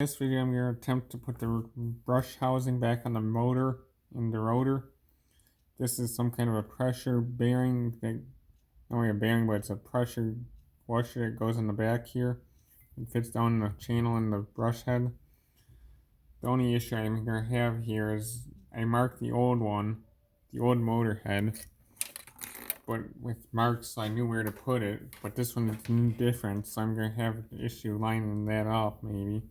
In this video, I'm going to attempt to put the brush housing back on the motor in the rotor. This is some kind of a pressure bearing, not only a bearing, but it's a pressure washer that goes in the back here. It fits down the channel in the brush head. The only issue I'm going to have here is I marked the old one, the old motor head, but with marks so I knew where to put it, but this one is different, so I'm going to have an issue lining that up maybe.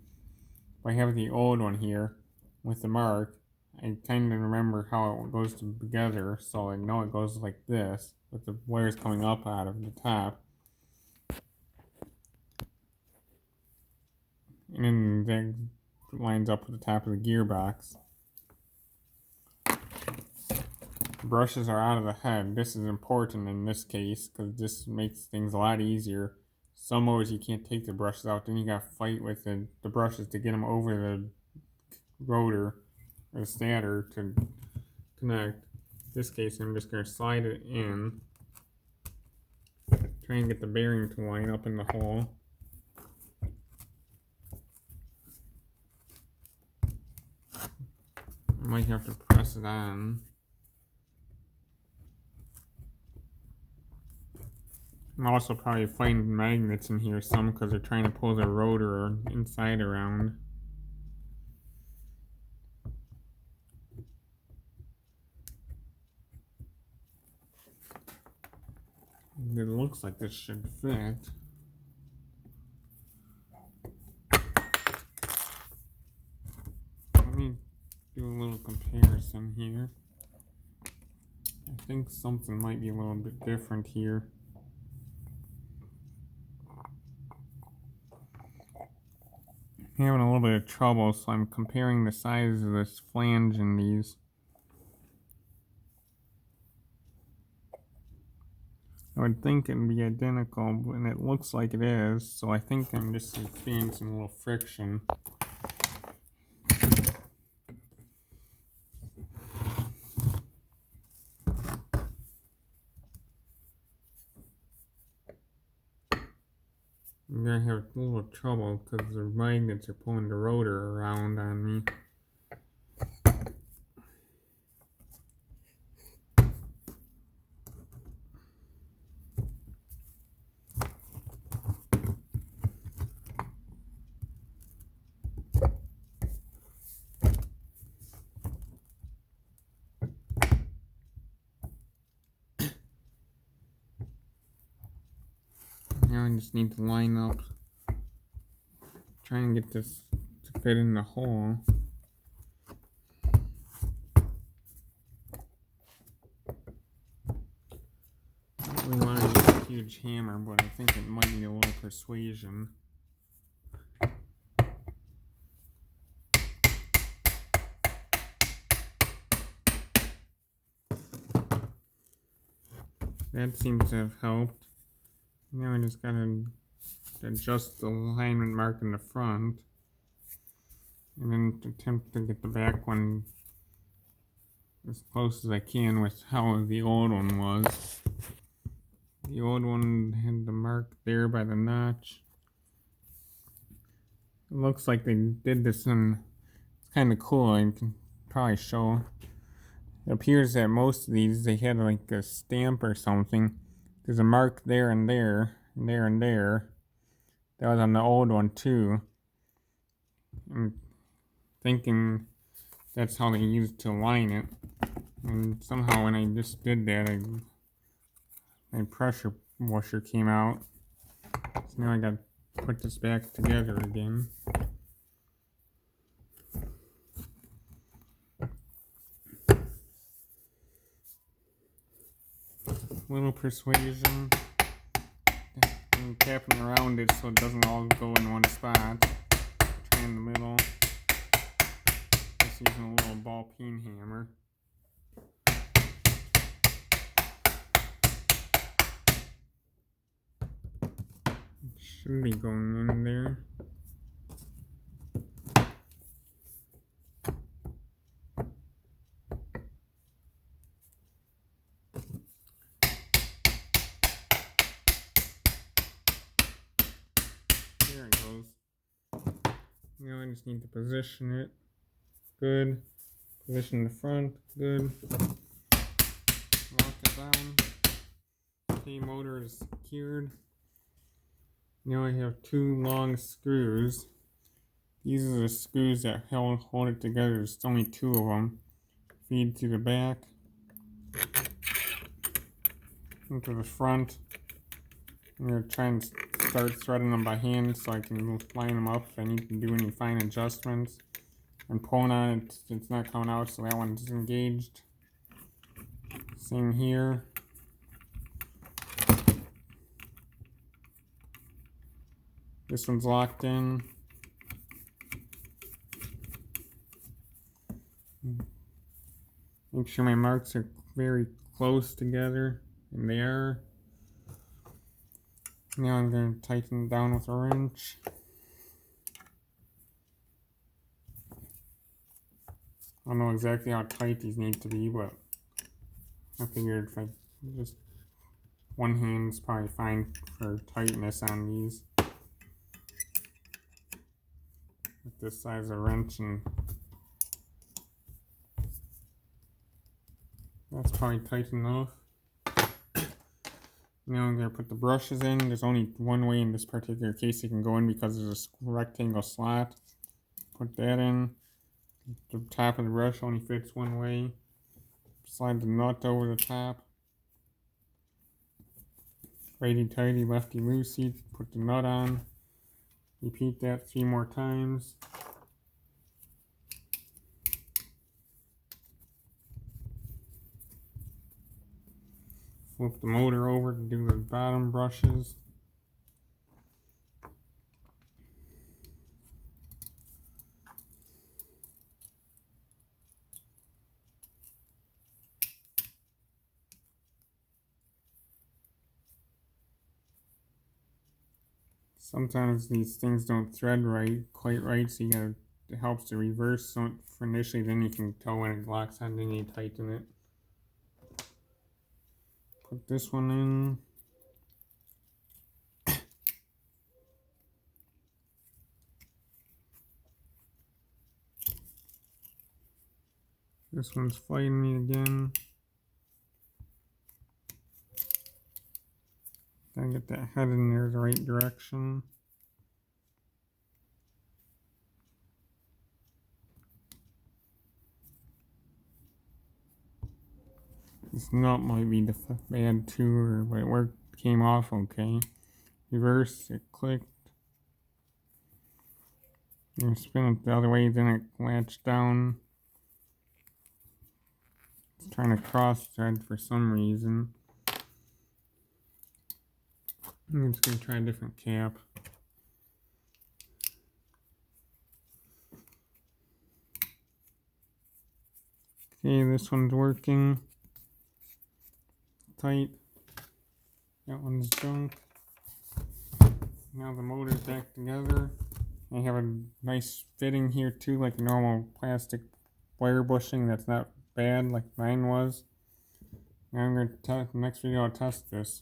I have the old one here with the mark. I kind of remember how it goes together, so I know it goes like this, with the wires coming up out of the top. And then that lines up with the top of the gearbox. The brushes are out of the head. This is important in this case, because this makes things a lot easier. Some motors you can't take the brushes out, then you gotta fight with the brushes to get them over the rotor or the stator to connect. In this case, I'm just going to slide it in, try and get the bearing to line up in the hole. I might have to press it on. I'm also probably finding magnets in here some because they're trying to pull the rotor inside around. It looks like this should fit. Let me do a little comparison here. I think something might be a little bit different here. I'm having a little bit of trouble, so I'm comparing the size of this flange in these. I would think it'd be identical, and it looks like it is, so I think I'm just experiencing a little friction. I'm gonna have a little trouble because the magnets are pulling the rotor around on me. Now I just need to line up, try and get this to fit in the hole. I don't really want to use a huge hammer, but I think it might need a little persuasion. That seems to have helped. Now I just gotta adjust the alignment mark in the front, and then attempt to get the back one as close as I can with how the old one was. The old one had the mark there by the notch. It looks like they did this in, it's kind of cool. I can probably show. It appears that most of these, they had like a stamp or something. There's a mark there and there, and there and there. That was on the old one too. I'm thinking that's how they used to line it. And somehow when I just did that, my pressure washer came out. So now I gotta put this back together again. Little persuasion. And tapping around it so it doesn't all go in one spot. Try in the middle. Just using a little ball peen hammer. Should be going in there. There it goes. Now I just need to position it. Good. Position the front. Good. Lock it down. Okay, motor is secured. Now I have two long screws. These are the screws that hold it together. There's only two of them. Feed to the back. Into the front. I'm going to try and start threading them by hand so I can line them up if I need to do any fine adjustments. I'm pulling on it, it's not coming out, so that one's disengaged. Same here. This one's locked in. Make sure my marks are very close together, and they are. Now I'm going to tighten it down with a wrench. I don't know exactly how tight these need to be, but I figured if I just one hand's probably fine for tightness on these. With this size of wrench, and that's probably tight enough. Now I'm going to put the brushes in. There's only one way in this particular case it can go in because there's a rectangle slot. Put that in. The top of the brush only fits one way. Slide the nut over the top. Righty tighty, lefty loosey. Put the nut on. Repeat that 3 more times. Flip the motor over to do the bottom brushes. Sometimes these things don't thread quite right, so it helps to reverse so for initially, then you can tell when it locks on, then you tighten it. Put this one in. This one's fighting me again. Gotta get that head in there the right direction. This nut might be bad too, but it worked, came off okay. Reverse, it clicked. You spin it the other way, then it latched down. It's trying to cross thread for some reason. I'm just going to try a different cap. Okay, this one's working. Tight. That one's junk. Now the motor's back together. I have a nice fitting here too, like normal plastic wire bushing. That's not bad like mine was. Now I'm going to next video I'll test this.